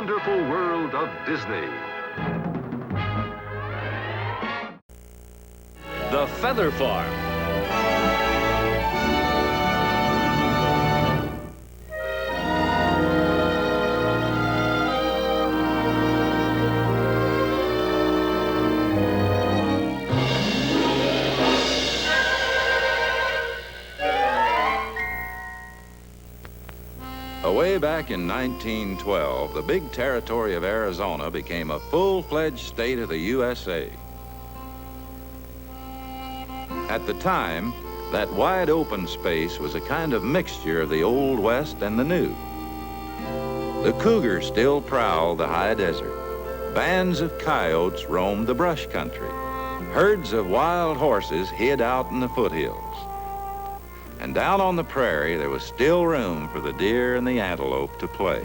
wonderful world of Disney. The Feather Farm. Way back in 1912, the big territory of Arizona became a full-fledged state of the USA. At the time, that wide open space was a kind of mixture of the Old West and the New. The cougar still prowled the high desert. Bands of coyotes roamed the brush country. Herds of wild horses hid out in the foothills. And down on the prairie, there was still room for the deer and the antelope to play.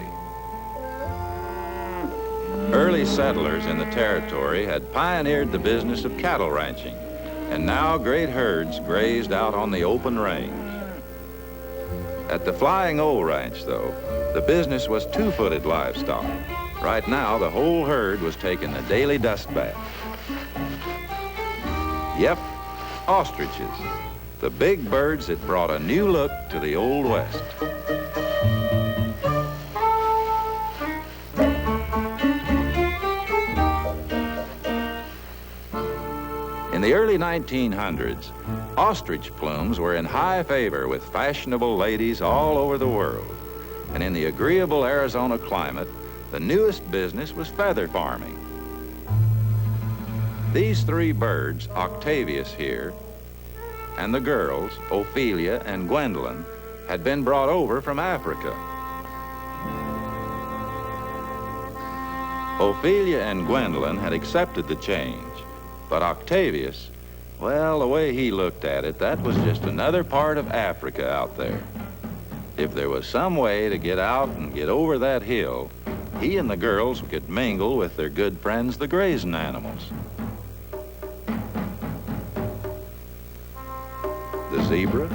Early settlers in the territory had pioneered the business of cattle ranching, and now great herds grazed out on the open range. At the Flying O Ranch, though, the business was two-footed livestock. Right now, the whole herd was taking a daily dust bath. Yep, ostriches. The big birds that brought a new look to the Old West. In the early 1900s, ostrich plumes were in high favor with fashionable ladies all over the world. And in the agreeable Arizona climate, the newest business was feather farming. These three birds, Octavius here, and the girls, Ophelia and Gwendolyn, had been brought over from Africa. Ophelia and Gwendolyn had accepted the change, but Octavius, well, the way he looked at it, that was just another part of Africa out there. If there was some way to get out and get over that hill, he and the girls could mingle with their good friends, the grazing animals. The zebra,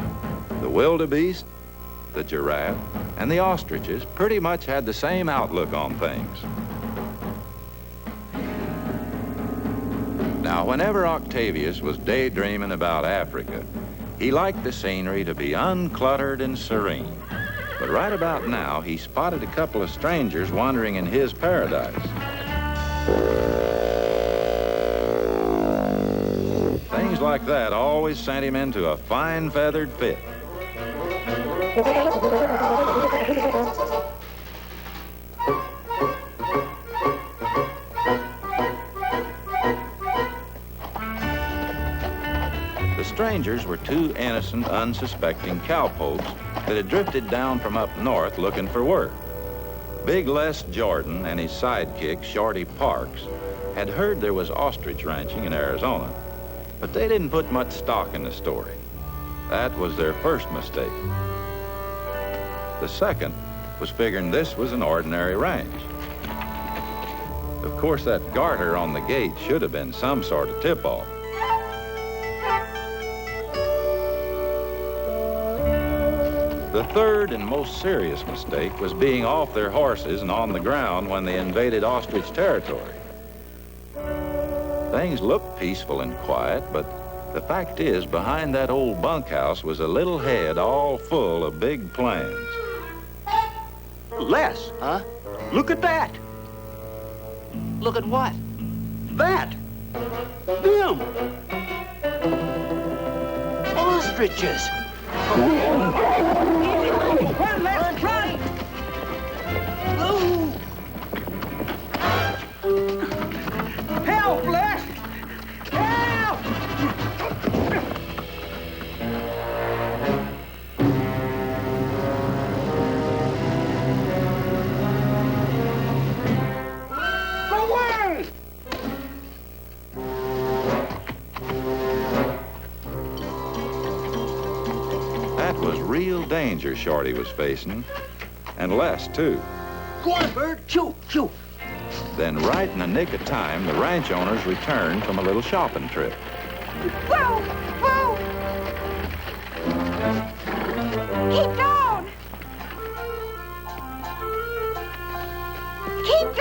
the wildebeest, the giraffe, and the ostriches pretty much had the same outlook on things. Now, whenever Octavius was daydreaming about Africa, he liked the scenery to be uncluttered and serene. But right about now, he spotted a couple of strangers wandering in his paradise. Things like that always sent him into a fine feathered fit. The strangers were two innocent, unsuspecting cowpokes that had drifted down from up north looking for work. Big Les Jordan and his sidekick, Shorty Parks, had heard there was ostrich ranching in Arizona. But they didn't put much stock in the story. That was their first mistake. The second was figuring this was an ordinary ranch. Of course, that garter on the gate should have been some sort of tip-off. The third and most serious mistake was being off their horses and on the ground when they invaded ostrich territory. Things looked peaceful and quiet, but the fact is, behind that old bunkhouse was a little head all full of big plans. Les, huh? Look at that. Look at what? That. Them. Ostriches. Run, Les, run! Ooh. Help, Les! Help! Away! That was real danger Shorty was facing, and Les, too. Go on, Bird. Shoot, shoot. Then right in the nick of time, the ranch owners returned from a little shopping trip. Whoa! Whoa! Keep going! Keep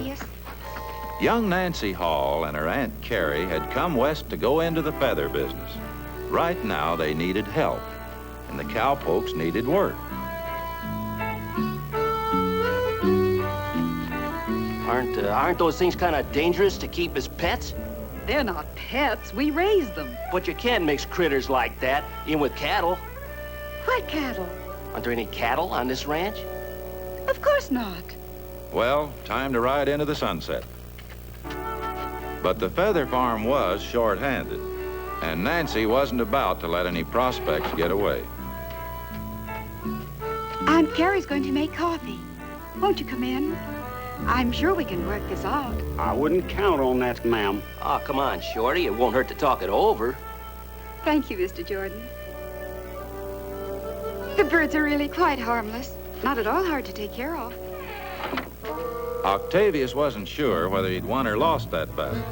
Octavius. Young Nancy Hall and her Aunt Carrie had come west to go into the feather business. Right now, they needed help, and the cowpokes needed work. Aren't those things kind of dangerous to keep as pets? They're not pets. We raise them. But you can't mix critters like that in with cattle. What cattle? Aren't there any cattle on this ranch? Of course not. Well, time to ride into the sunset. But the feather farm was short-handed, and Nancy wasn't about to let any prospects get away. Aunt Carrie's going to make coffee. Won't you come in? I'm sure we can work this out. I wouldn't count on that, ma'am. Oh, come on, Shorty. It won't hurt to talk it over. Thank you, Mr. Jordan. The birds are really quite harmless. Not at all hard to take care of. Octavius wasn't sure whether he'd won or lost that battle.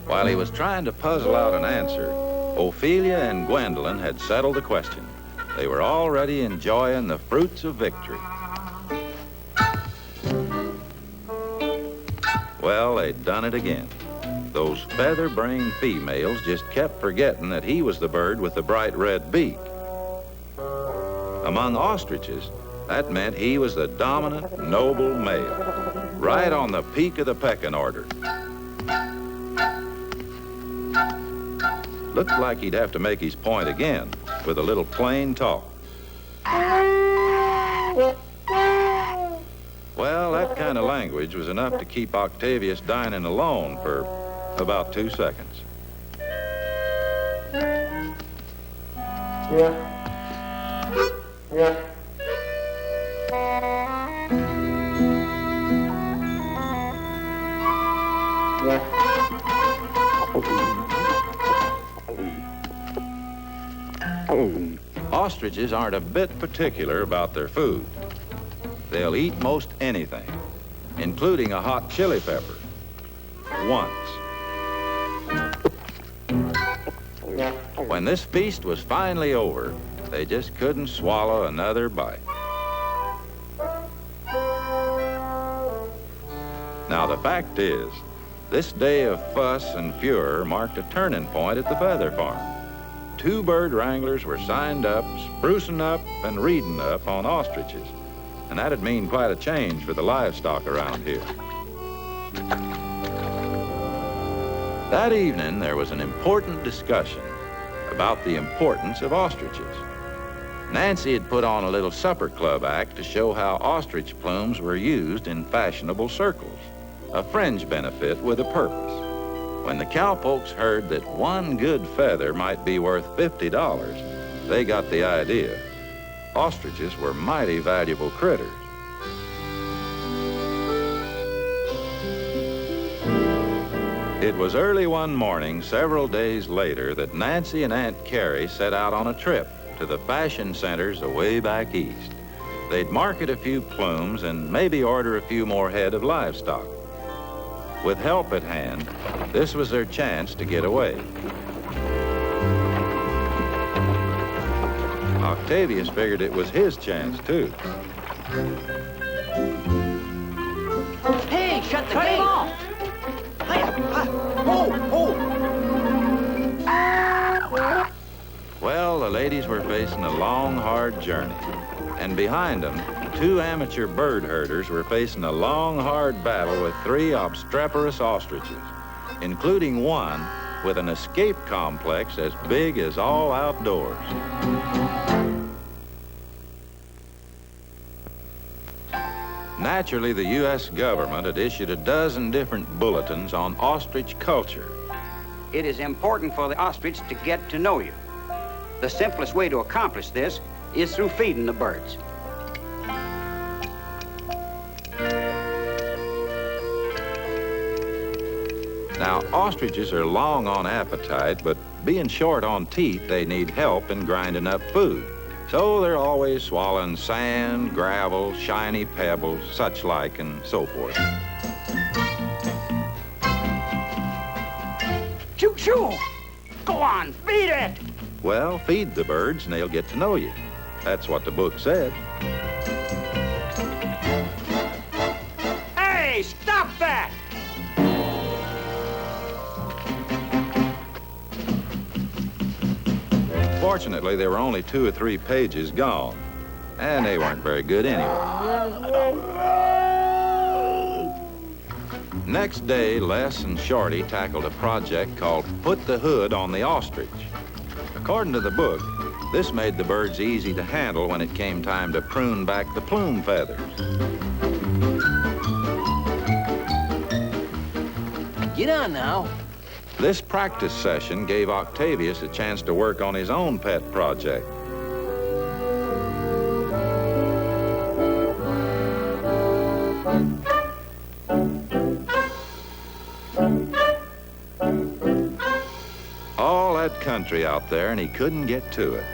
While he was trying to puzzle out an answer, Ophelia and Gwendolyn had settled the question. They were already enjoying the fruits of victory. Well, they'd done it again. Those feather-brained females just kept forgetting that he was the bird with the bright red beak. Among ostriches, that meant he was the dominant, noble male, right on the peak of the pecking order. Looked like he'd have to make his point again with a little plain talk. Well, that kind of language was enough to keep Octavius dining alone for about 2 seconds. Ostriches aren't a bit particular about their food. They'll eat most anything, including a hot chili pepper. Once. When this feast was finally over, they just couldn't swallow another bite. Now, the fact is, this day of fuss and furor marked a turning point at the feather farm. 2 bird wranglers were signed up, sprucing up and reading up on ostriches. And that'd mean quite a change for the livestock around here. That evening, there was an important discussion about the importance of ostriches. Nancy had put on a little supper club act to show how ostrich plumes were used in fashionable circles, a fringe benefit with a purpose. When the cowpokes heard that one good feather might be worth $50, they got the idea. Ostriches were mighty valuable critters. It was early one morning, several days later, that Nancy and Aunt Carrie set out on a trip to the fashion centers away back east. They'd market a few plumes and maybe order a few more head of livestock. With help at hand, this was their chance to get away. Octavius figured it was his chance, too. Hey, shut the Cut gate. him off! Well, the ladies were facing a long, hard journey. And behind them, 2 amateur bird herders were facing a long, hard battle with 3 obstreperous ostriches, including one with an escape complex as big as all outdoors. Naturally, the U.S. government had issued a dozen different bulletins on ostrich culture. It is important for the ostrich to get to know you. The simplest way to accomplish this is through feeding the birds. Now, ostriches are long on appetite, but being short on teeth, they need help in grinding up food. So they're always swallowing sand, gravel, shiny pebbles, such like, and so forth. Choo choo! Go on, feed it! Well, feed the birds and they'll get to know you. That's what the book said. Hey, stop that? Fortunately, there were only 2 or 3 pages gone, and they weren't very good anyway. Next day, Les and Shorty tackled a project called Put the Hood on the Ostrich. According to the book, this made the birds easy to handle when it came time to prune back the plume feathers. Get on now. This practice session gave Octavius a chance to work on his own pet project. All that country out there, and he couldn't get to it.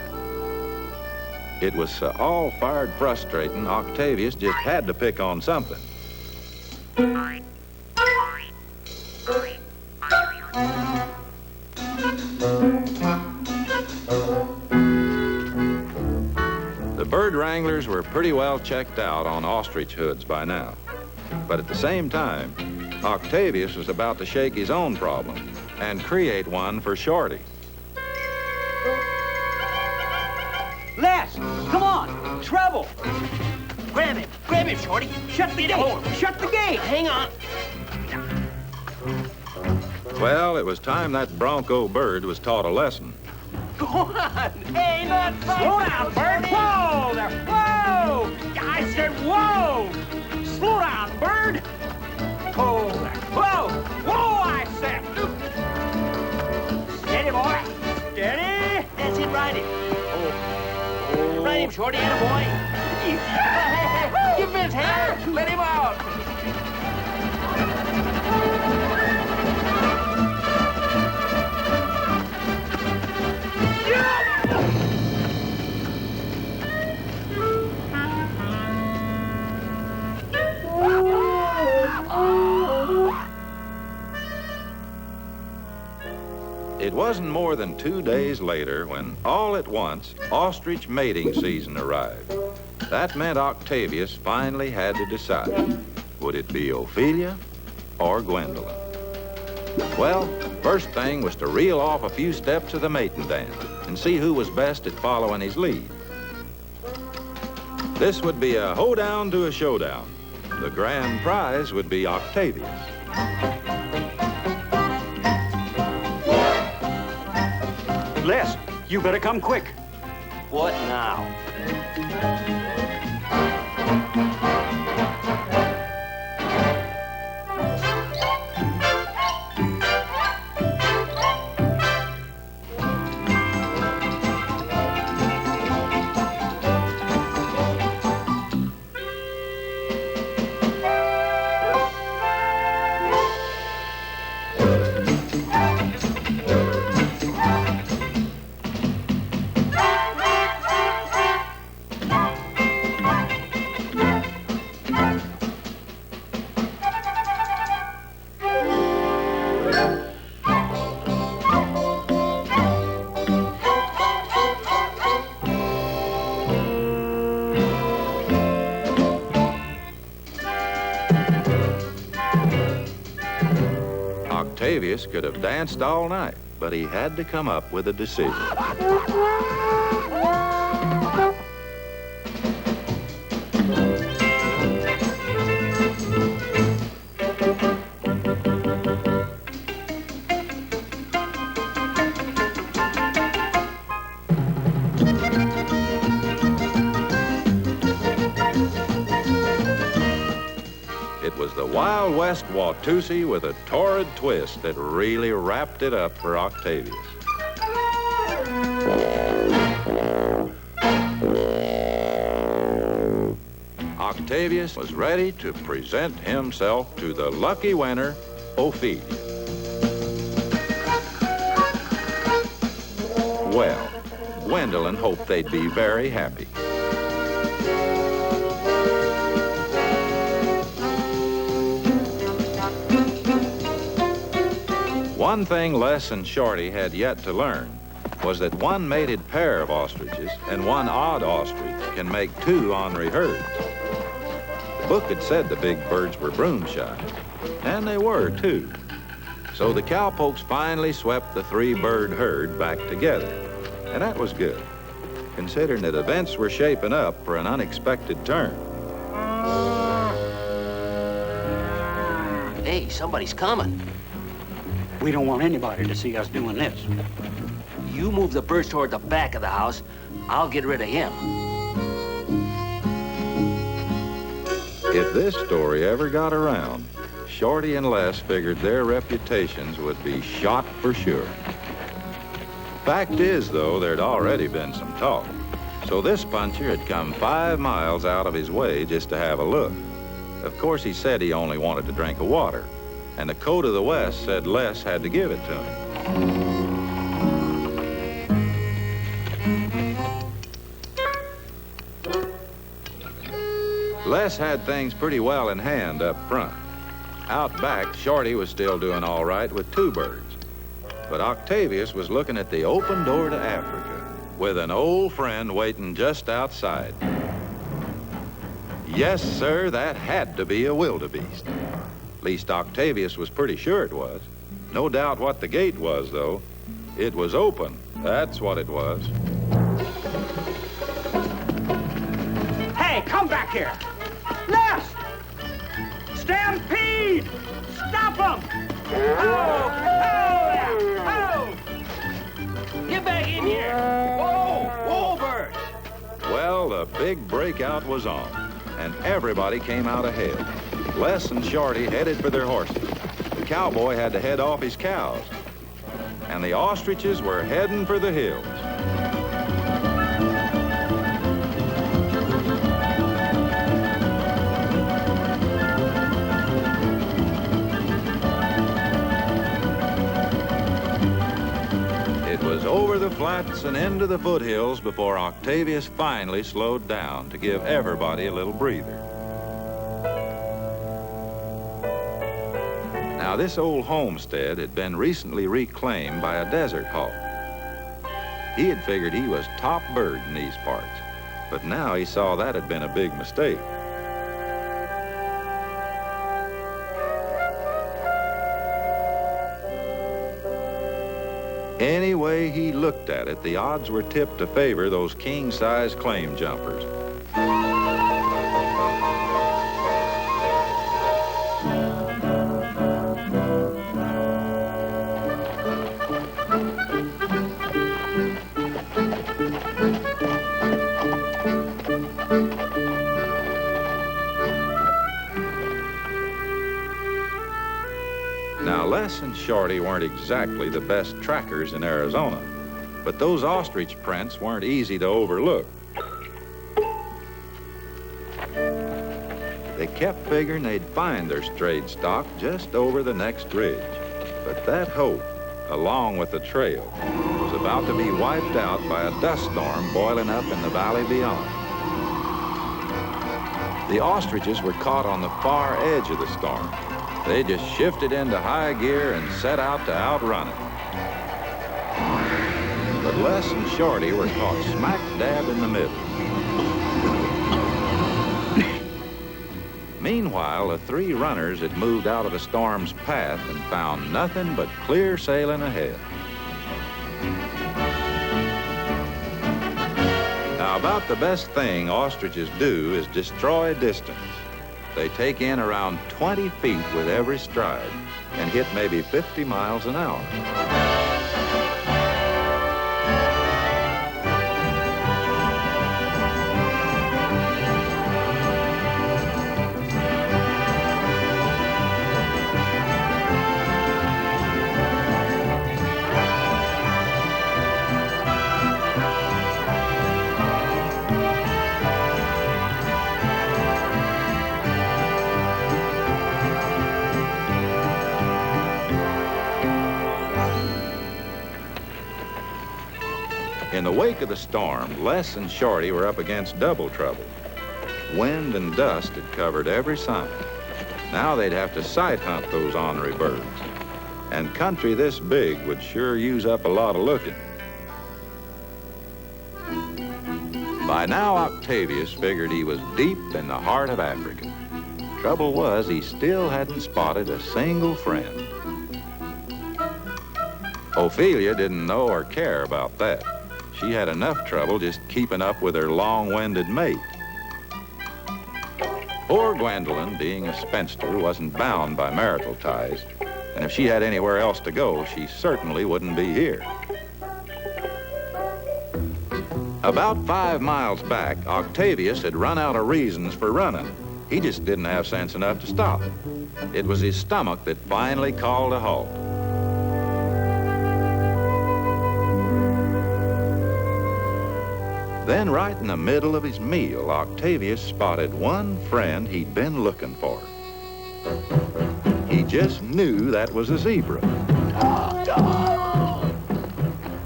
It was all fired frustrating. Octavius just had to pick on something. The bird wranglers were pretty well checked out on ostrich hoods by now. But at the same time, Octavius was about to shake his own problem and create one for Shorty. Les, come on. Trouble. Grab him, Shorty. Shut the door. Shut the gate. Hang on. Well, it was time that bronco bird was taught a lesson. Go on. Hey, not Slow down, bird. Whoa there. Whoa. I said whoa. Slow down, bird. Whoa there. Whoa. Whoa, I said. Steady, boy. Steady. That's it, ride him. Ride him, Shorty, attaboy. Give him his hand. Let him out. It wasn't more than 2 days later when, all at once, ostrich mating season arrived. That meant Octavius finally had to decide. Would it be Ophelia or Gwendolyn? Well, first thing was to reel off a few steps of the mating dance and see who was best at following his lead. This would be a hoedown to a showdown. The grand prize would be Octavius. Les, you better come quick. What now? Octavius could have danced all night, but he had to come up with a decision. It was the Wild West Watusi with a torrid twist that really wrapped it up for Octavius. Octavius was ready to present himself to the lucky winner, Ophelia. Well, Gwendolyn hoped they'd be very happy. One thing Les and Shorty had yet to learn was that one mated pair of ostriches and one odd ostrich can make two ornery herds. The book had said the big birds were broom shy, And they were, too. So the cowpokes finally swept the three-bird herd back together. And that was good, considering that events were shaping up for an unexpected turn. Hey, somebody's coming. We don't want anybody to see us doing this. You move the birds toward the back of the house. I'll get rid of him. If this story ever got around, Shorty and Les figured their reputations would be shot for sure. Fact is, though, there'd already been some talk. So this puncher had come 5 miles out of his way just to have a look. Of course, he said he only wanted to drink of water, and the code of the West said Les had to give it to him. Les had things pretty well in hand up front. Out back, Shorty was still doing all right with 2 birds. But Octavius was looking at the open door to Africa with an old friend waiting just outside. Yes, sir, that had to be a wildebeest. At least Octavius was pretty sure it was. No doubt what the gate was, though. It was open. That's what it was. Hey, come back here! Les! Stampede! Stop them! Oh! Oh! Get back in here! Whoa! Whoa, birds! Well, the big breakout was on, and everybody came out ahead. Les and Shorty headed for their horses. The cowboy had to head off his cows. And the ostriches were heading for the hills. It was over the flats and into the foothills before Octavius finally slowed down to give everybody a little breather. Now, this old homestead had been recently reclaimed by a desert hawk. He had figured he was top bird in these parts, but now he saw that had been a big mistake. Any way he looked at it, the odds were tipped to favor those king-size claim jumpers. Now, Les and Shorty weren't exactly the best trackers in Arizona, but those ostrich prints weren't easy to overlook. They kept figuring they'd find their strayed stock just over the next ridge. But that hope, along with the trail, was about to be wiped out by a dust storm boiling up in the valley beyond. The ostriches were caught on the far edge of the storm. They just shifted into high gear and set out to outrun it. But Les and Shorty were caught smack dab in the middle. Meanwhile, the 3 runners had moved out of the storm's path and found nothing but clear sailing ahead. Now, about the best thing ostriches do is destroy distance. They take in around 20 feet with every stride and hit maybe 50 miles an hour. In the wake of the storm, Les and Shorty were up against double trouble. Wind and dust had covered every sign. Now they'd have to sight hunt those ornery birds. And country this big would sure use up a lot of looking. By now, Octavius figured he was deep in the heart of Africa. Trouble was, he still hadn't spotted a single friend. Ophelia didn't know or care about that. She had enough trouble just keeping up with her long-winded mate. Poor Gwendolyn, being a spinster, wasn't bound by marital ties, and if she had anywhere else to go, she certainly wouldn't be here. About 5 miles back, Octavius had run out of reasons for running. He just didn't have sense enough to stop. It was his stomach that finally called a halt. Then, right in the middle of his meal, Octavius spotted one friend he'd been looking for. He just knew that was a zebra.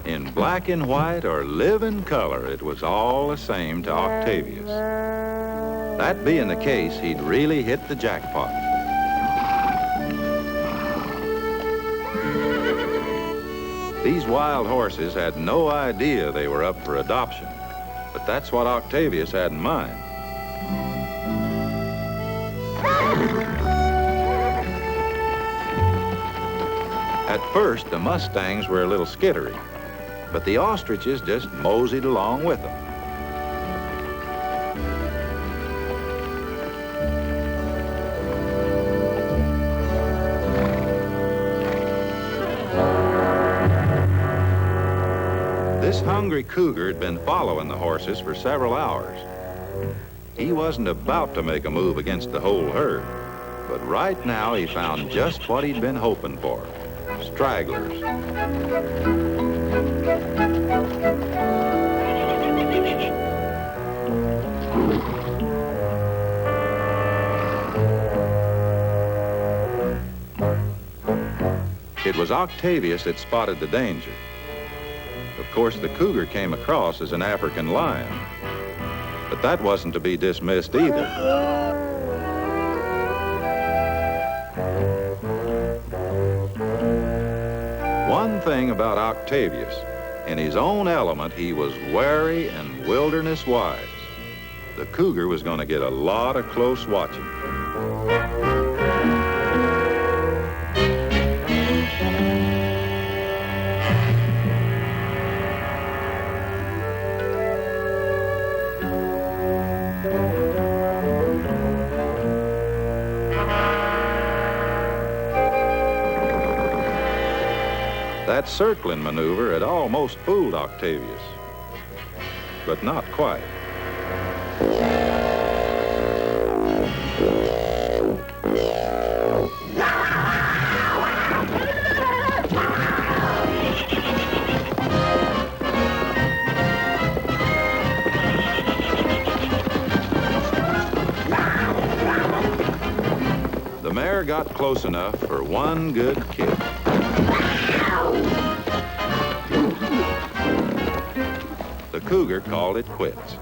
In black and white or living color, it was all the same to Octavius. That being the case, he'd really hit the jackpot. These wild horses had no idea they were up for adoption. But that's what Octavius had in mind. At first, the Mustangs were a little skittery, but the ostriches just moseyed along with them. This hungry cougar had been following the horses for several hours. He wasn't about to make a move against the whole herd, but right now he found just what he'd been hoping for: stragglers. It was Octavius that spotted the danger. Of course, the cougar came across as an African lion, but that wasn't to be dismissed either. One thing about Octavius, in his own element, he was wary and wilderness-wise. The cougar was going to get a lot of close watching. That circling maneuver had almost fooled Octavius, but not quite. The mare got close enough for one good kick. The cougar called it quits.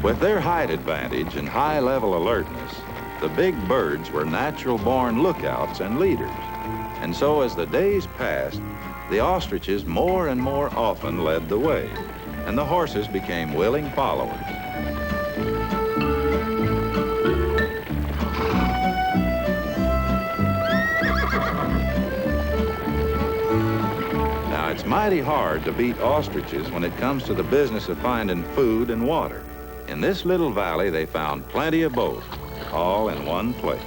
With their height advantage and high-level alertness, the big birds were natural-born lookouts and leaders. And so as the days passed, the ostriches more and more often led the way, and the horses became willing followers. Now, it's mighty hard to beat ostriches when it comes to the business of finding food and water. In this little valley, they found plenty of both, all in one place.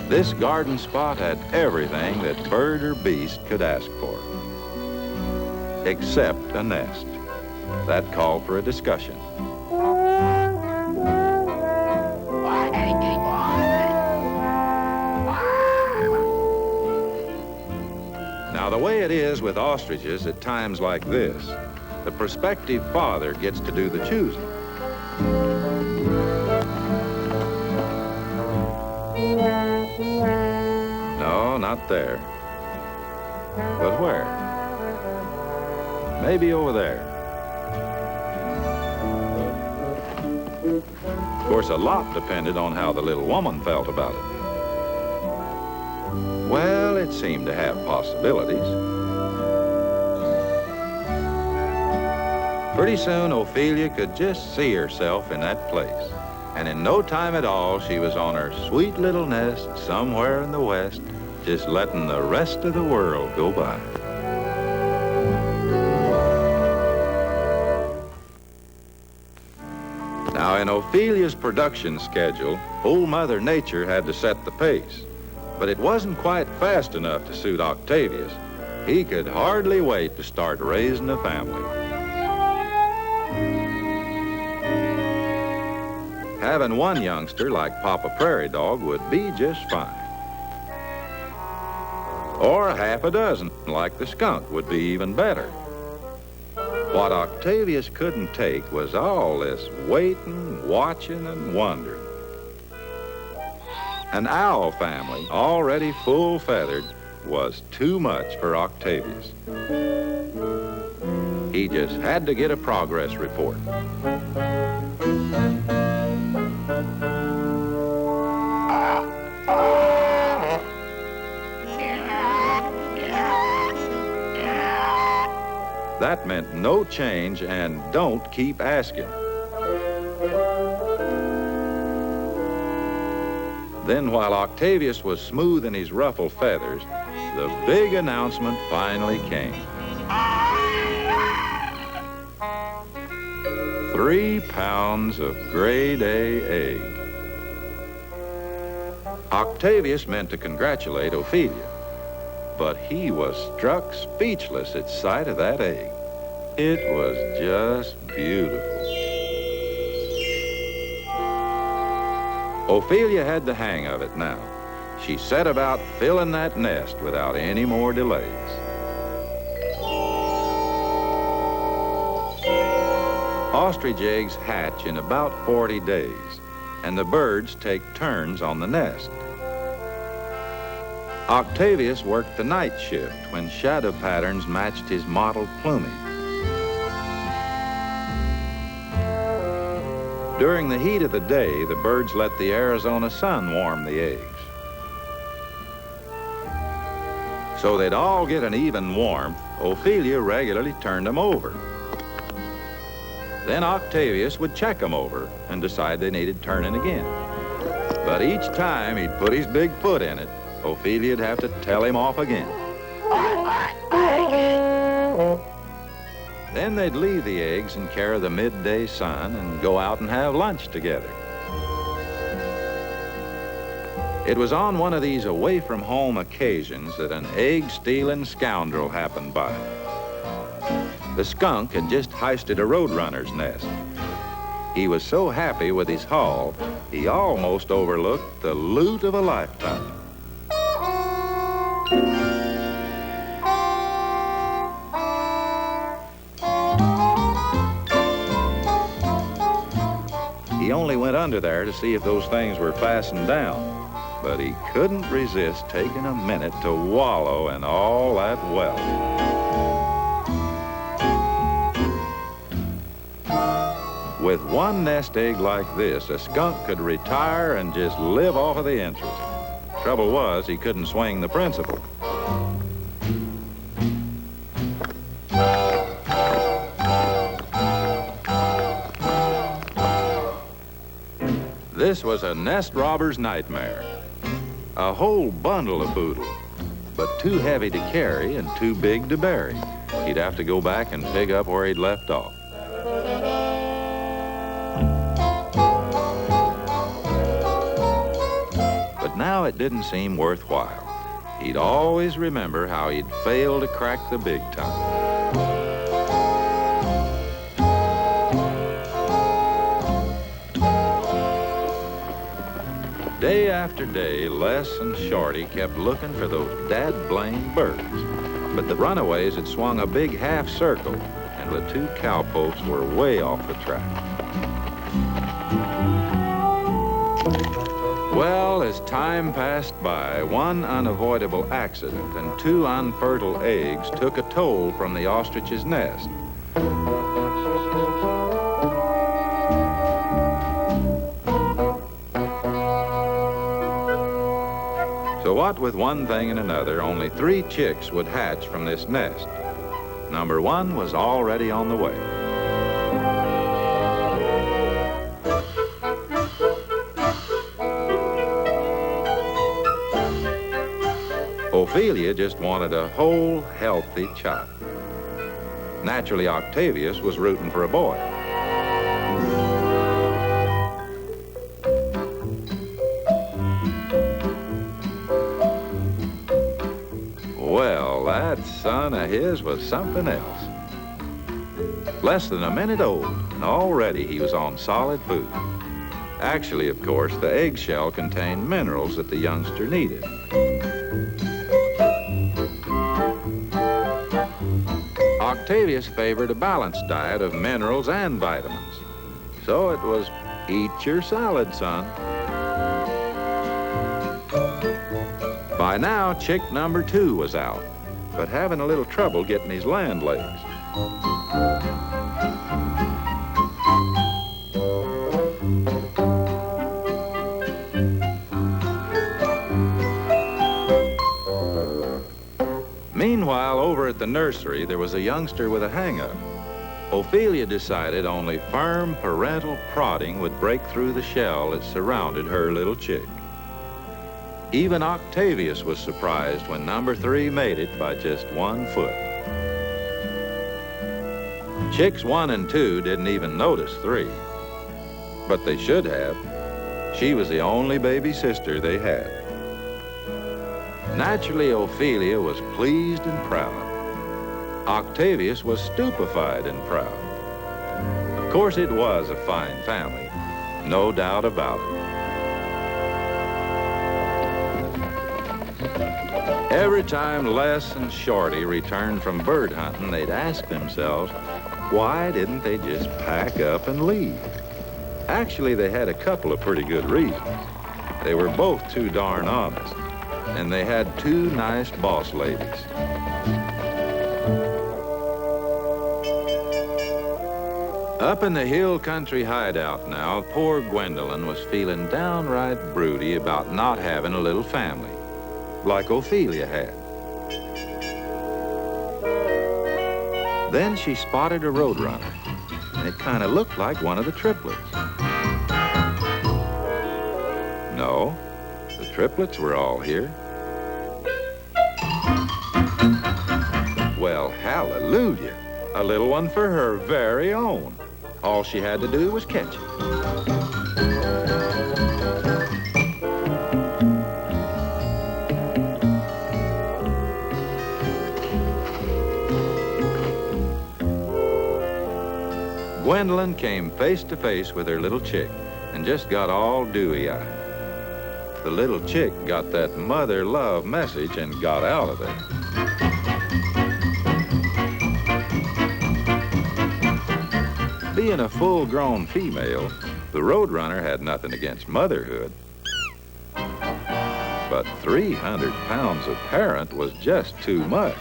This garden spot had everything that bird or beast could ask for, except a nest. That called for a discussion. Now, the way it is with ostriches at times like this, the prospective father gets to do the choosing. No, not there. But where? Maybe over there. Of course, a lot depended on how the little woman felt about it. Well, it seemed to have possibilities. Pretty soon, Ophelia could just see herself in that place. And in no time at all, she was on her sweet little nest somewhere in the west, just letting the rest of the world go by. Now, in Ophelia's production schedule, Old Mother Nature had to set the pace. But it wasn't quite fast enough to suit Octavius. He could hardly wait to start raising a family. Having one youngster like Papa Prairie Dog would be just fine. Or half a dozen like the skunk would be even better. What Octavius couldn't take was all this waiting, watching, and wondering. An owl family, already full-feathered, was too much for Octavius. He just had to get a progress report. That meant no change and don't keep asking. Then, while Octavius was smoothing his ruffled feathers, the big announcement finally came. 3 pounds of grade A egg. Octavius meant to congratulate Ophelia, but he was struck speechless at sight of that egg. It was just beautiful. Ophelia had the hang of it now. She set about filling that nest without any more delays. Ostrich eggs hatch in about 40 days, and the birds take turns on the nest. Octavius worked the night shift when shadow patterns matched his mottled plumage. During the heat of the day, the birds let the Arizona sun warm the eggs. So they'd all get an even warmth, Ophelia regularly turned them over. Then Octavius would check them over and decide they needed turning again. But each time he'd put his big foot in it, Ophelia'd have to tell him off again. Then they'd leave the eggs in care of the midday sun and go out and have lunch together. It was on one of these away-from-home occasions that an egg-stealing scoundrel happened by. The skunk had just heisted a roadrunner's nest. He was so happy with his haul, he almost overlooked the loot of a lifetime. He only went under there to see if those things were fastened down, but he couldn't resist taking a minute to wallow in all that wealth. With one nest egg like this, a skunk could retire and just live off of the interest. Trouble was, he couldn't swing the principal. This was a nest robber's nightmare. A whole bundle of boodle, but too heavy to carry and too big to bury. He'd have to go back and pick up where he'd left off. But now it didn't seem worthwhile. He'd always remember how he'd failed to crack the big time. Day after day, Les and Shorty kept looking for those dad-blamed birds. But the runaways had swung a big half circle, and the two cowpokes were way off the track. Well, as time passed by, one unavoidable accident and 2 unfertile eggs took a toll from the ostrich's nest. So what with one thing and another, only 3 chicks would hatch from this nest. Number 1 was already on the way. Ophelia just wanted a whole, healthy child. Naturally, Octavius was rooting for a boy. Well, that son of his was something else. Less than a minute old, and already he was on solid food. Actually, of course, the eggshell contained minerals that the youngster needed. Octavius favored a balanced diet of minerals and vitamins. So it was, eat your salad, son. By now, chick number 2 was out, but having a little trouble getting his land legs. Meanwhile, over at the nursery, there was a youngster with a hang-up. Ophelia decided only firm parental prodding would break through the shell that surrounded her little chick. Even Octavius was surprised when number 3 made it by just 1 foot. Chicks 1 and 2 didn't even notice 3, but they should have. She was the only baby sister they had. Naturally, Ophelia was pleased and proud. Octavius was stupefied and proud. Of course, it was a fine family, no doubt about it. Every time Les and Shorty returned from bird hunting, they'd ask themselves, why didn't they just pack up and leave? Actually, they had a couple of pretty good reasons. They were both too darn honest, and they had 2 nice boss ladies. Up in the hill country hideout now, poor Gwendolyn was feeling downright broody about not having a little family, like Ophelia had. Then she spotted a roadrunner, and it kind of looked like one of the triplets. No, the triplets were all here. Well, hallelujah, a little one for her very own. All she had to do was catch it. Gwendolyn came face to face with her little chick and just got all dewy-eyed. The little chick got that mother love message and got out of there. Being a full-grown female, the roadrunner had nothing against motherhood. But 300 pounds of parent was just too much.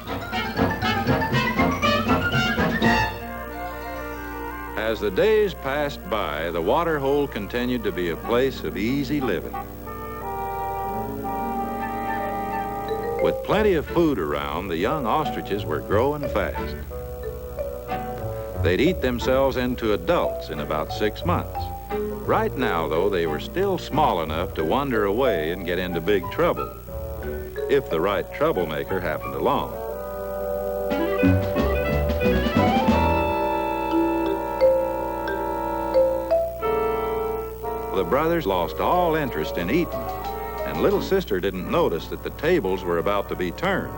As the days passed by, the water hole continued to be a place of easy living. With plenty of food around, the young ostriches were growing fast. They'd eat themselves into adults in about 6 months. Right now, though, they were still small enough to wander away and get into big trouble, if the right troublemaker happened along. The brothers lost all interest in eating, and little sister didn't notice that the tables were about to be turned.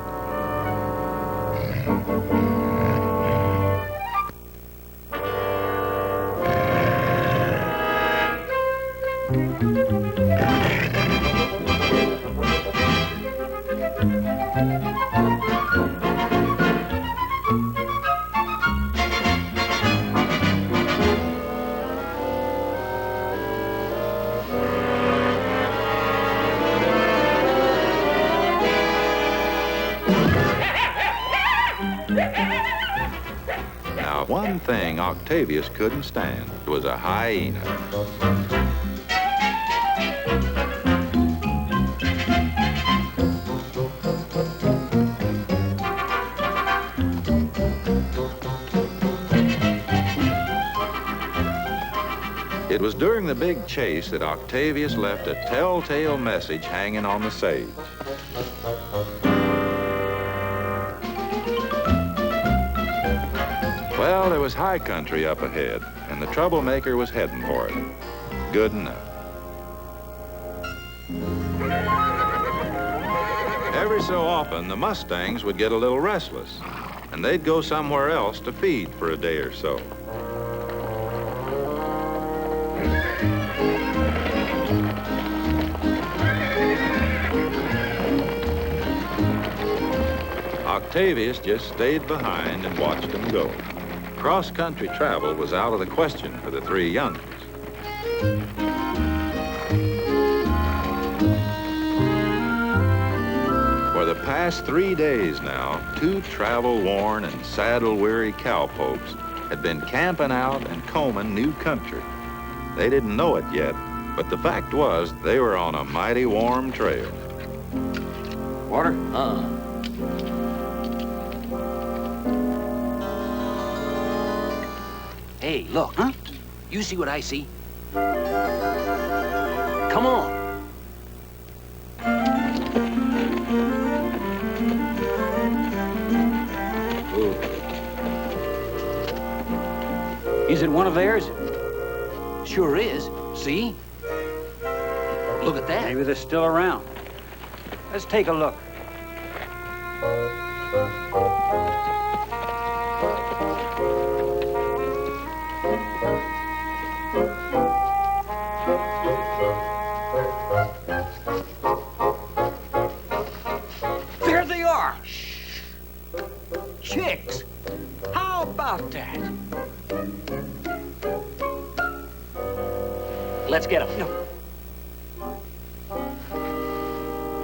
Now, one thing Octavius couldn't stand was a hyena. was during the big chase that Octavius left a telltale message hanging on the sage. Well, there was high country up ahead, and the troublemaker was heading for it. Good enough. Every so often, the Mustangs would get a little restless, and they'd go somewhere else to feed for a day or so. Octavius just stayed behind and watched them go. Cross-country travel was out of the question for the three youngsters. For the past 3 days now, two travel-worn and saddle-weary cowpokes had been camping out and combing new country. They didn't know it yet, but the fact was they were on a mighty warm trail. Water? Hey, look. Huh? You see what I see? Come on. Is it one of theirs? Sure is. See? Look at that. Maybe they're still around. Let's take a look. There they are. Chicks. How about that? Let's get them.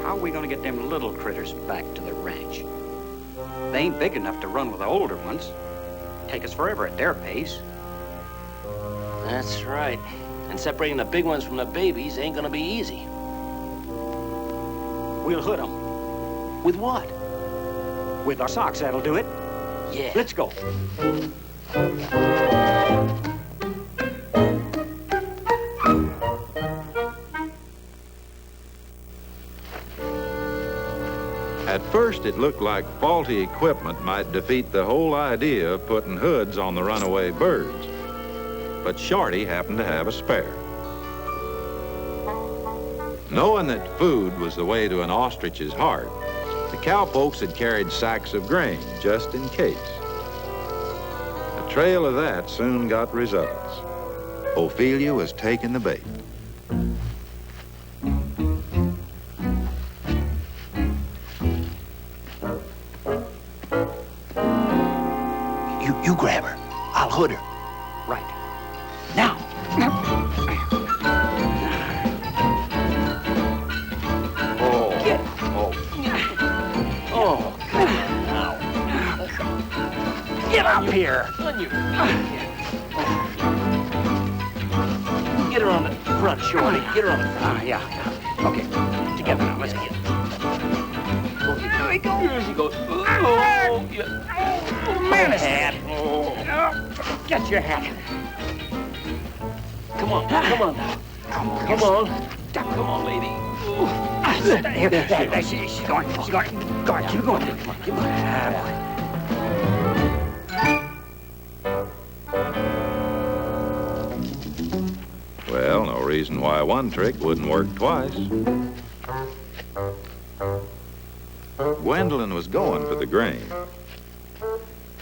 How are we gonna get them little critters back to the ranch? They ain't big enough to run with the older ones. Take us forever at their pace. That's right. And separating the big ones from the babies ain't gonna be easy. We'll hood them. With what? With our socks, that'll do it. Yeah. Let's go. At first, it looked like faulty equipment might defeat the whole idea of putting hoods on the runaway birds. But Shorty happened to have a spare. Knowing that food was the way to an ostrich's heart, the cowpokes had carried sacks of grain just in case. The trail of that soon got results. Ophelia was taking the bait. You grab her. I'll hood her. Right. Now. Oh. Get. Oh, come on now. Get up here. On your... Get her on the front, Shorty. Get her on the front. Yeah. Okay. Together now. Let's get her. There we go. Here she goes. Oh, yeah. Oh, man, hat. Oh. Get your hat. Come on now. Come on, lady. Here. She's going. Go on, keep going. Keep going. Well, no reason why one trick wouldn't work twice. Gwendolyn was going for the grain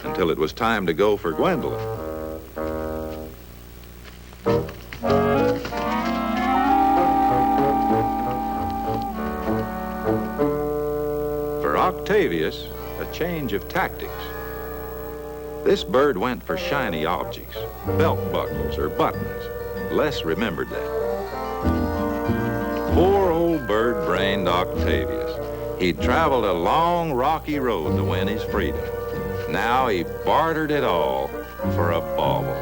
until it was time to go for Gwendolyn. For Octavius, a change of tactics. This bird went for shiny objects, belt buckles or buttons. Les remembered that. Poor old bird-brained Octavius. He'd traveled a long, rocky road to win his freedom. Now he bartered it all for a bauble.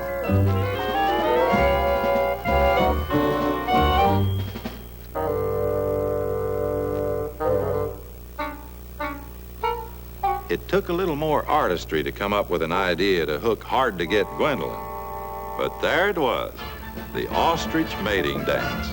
It took a little more artistry to come up with an idea to hook hard to get Gwendolyn. But there it was, the ostrich mating dance.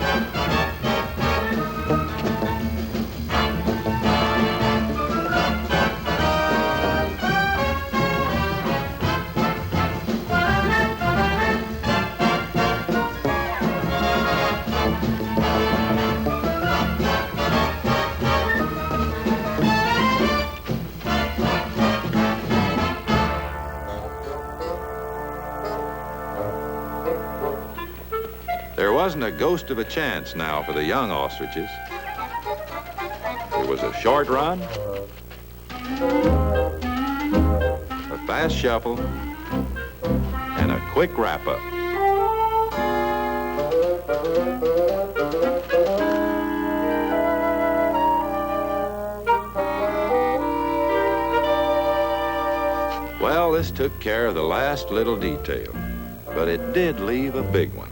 There wasn't a ghost of a chance now for the young ostriches. It was a short run, a fast shuffle, and a quick wrap-up. Well, this took care of the last little detail, but it did leave a big one.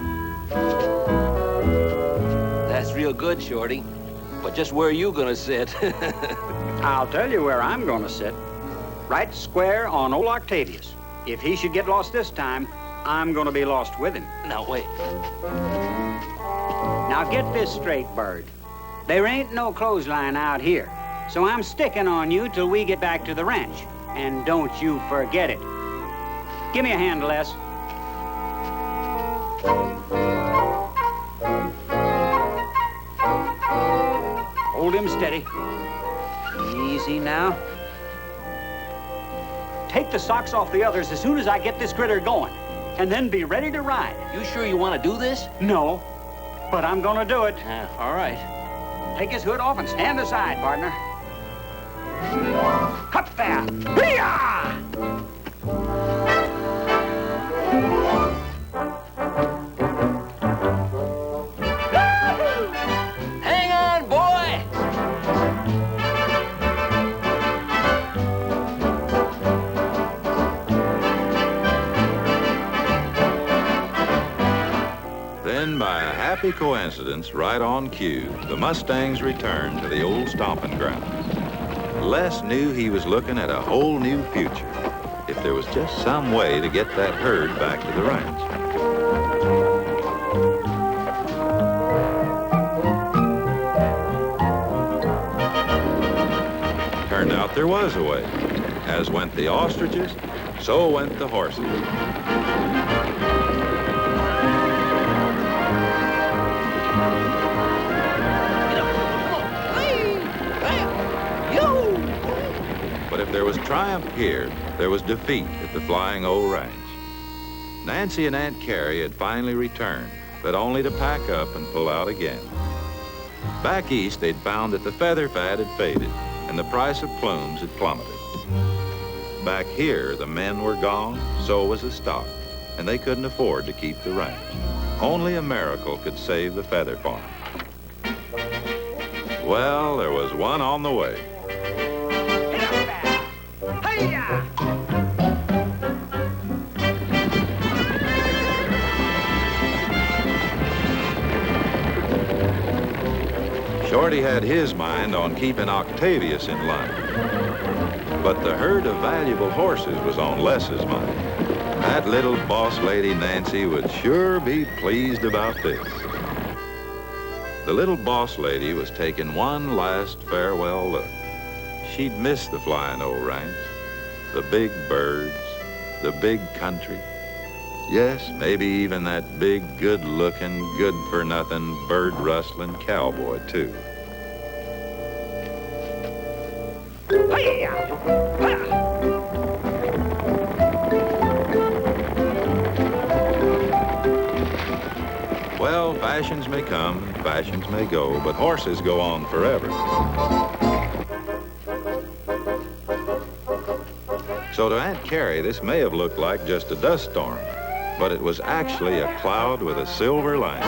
That's real good, Shorty. But just where are you gonna sit? I'll tell you where I'm gonna sit. Right square on old Octavius. If he should get lost this time, I'm gonna be lost with him. Now, wait. Now get this straight, Bird. There ain't no clothesline out here, so I'm sticking on you till we get back to the ranch. And don't you forget it. Give me a hand, Les. Hold him steady. Easy now. Take the socks off the others as soon as I get this critter going, and then be ready to ride. You sure you want to do this? No, but I'm gonna do it. All right. Take his hood off and stand aside, partner. Up there! Hee-yah! Hang on, boy! Then, by a happy coincidence, right on cue, the Mustangs returned to the old stomping ground. Les knew he was looking at a whole new future if there was just some way to get that herd back to the ranch. Turned out there was a way. As went the ostriches, so went the horses. But if there was triumph here, there was defeat at the Flying O Ranch. Nancy and Aunt Carrie had finally returned, but only to pack up and pull out again. Back east, they'd found that the feather fad had faded and the price of plumes had plummeted. Back here, the men were gone, so was the stock, and they couldn't afford to keep the ranch. Only a miracle could save the feather farm. Well, there was one on the way. Shorty had his mind on keeping Octavius in line. But the herd of valuable horses was on Les's mind. That little boss lady Nancy would sure be pleased about this. The little boss lady was taking one last farewell look. She'd miss the Flying O Ranch, the big birds, the big country. Yes, maybe even that big, good-looking, good-for-nothing, bird-rustling cowboy, too. Well, fashions may come, fashions may go, but horses go on forever. So to Aunt Carrie, this may have looked like just a dust storm, but it was actually a cloud with a silver lining.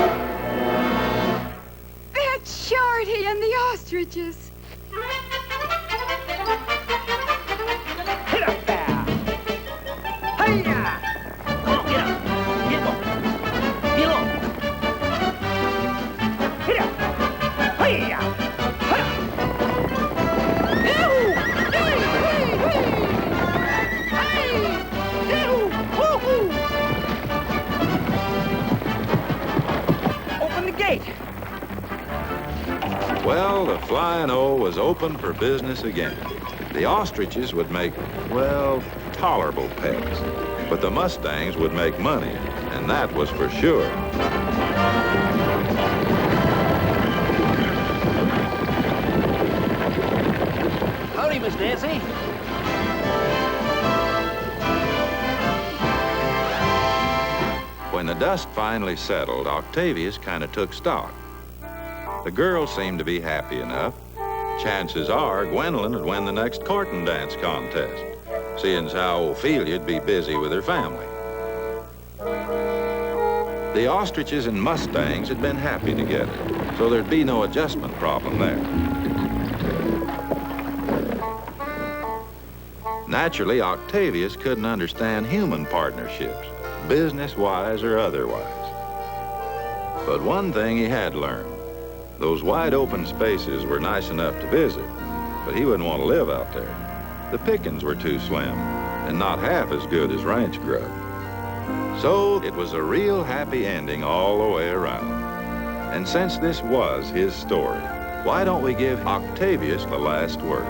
That's Shorty and the ostriches. Hit up there! Hiya! Come on, get up. Get up. Get up. Hit up! Hiya! Well, the Flying O was open for business again. The ostriches would make, well, tolerable pets. But the Mustangs would make money, and that was for sure. Howdy, Miss Nancy. When the dust finally settled, Octavius kind of took stock. The girls seemed to be happy enough. Chances are Gwendolyn would win the next courting dance contest, seeing as how Ophelia'd be busy with her family. The ostriches and Mustangs had been happy together, so there'd be no adjustment problem there. Naturally, Octavius couldn't understand human partnerships, business-wise or otherwise. But one thing he had learned, those wide-open spaces were nice enough to visit, but he wouldn't want to live out there. The pickings were too slim, and not half as good as ranch grub. So it was a real happy ending all the way around. And since this was his story, why don't we give Octavius the last word?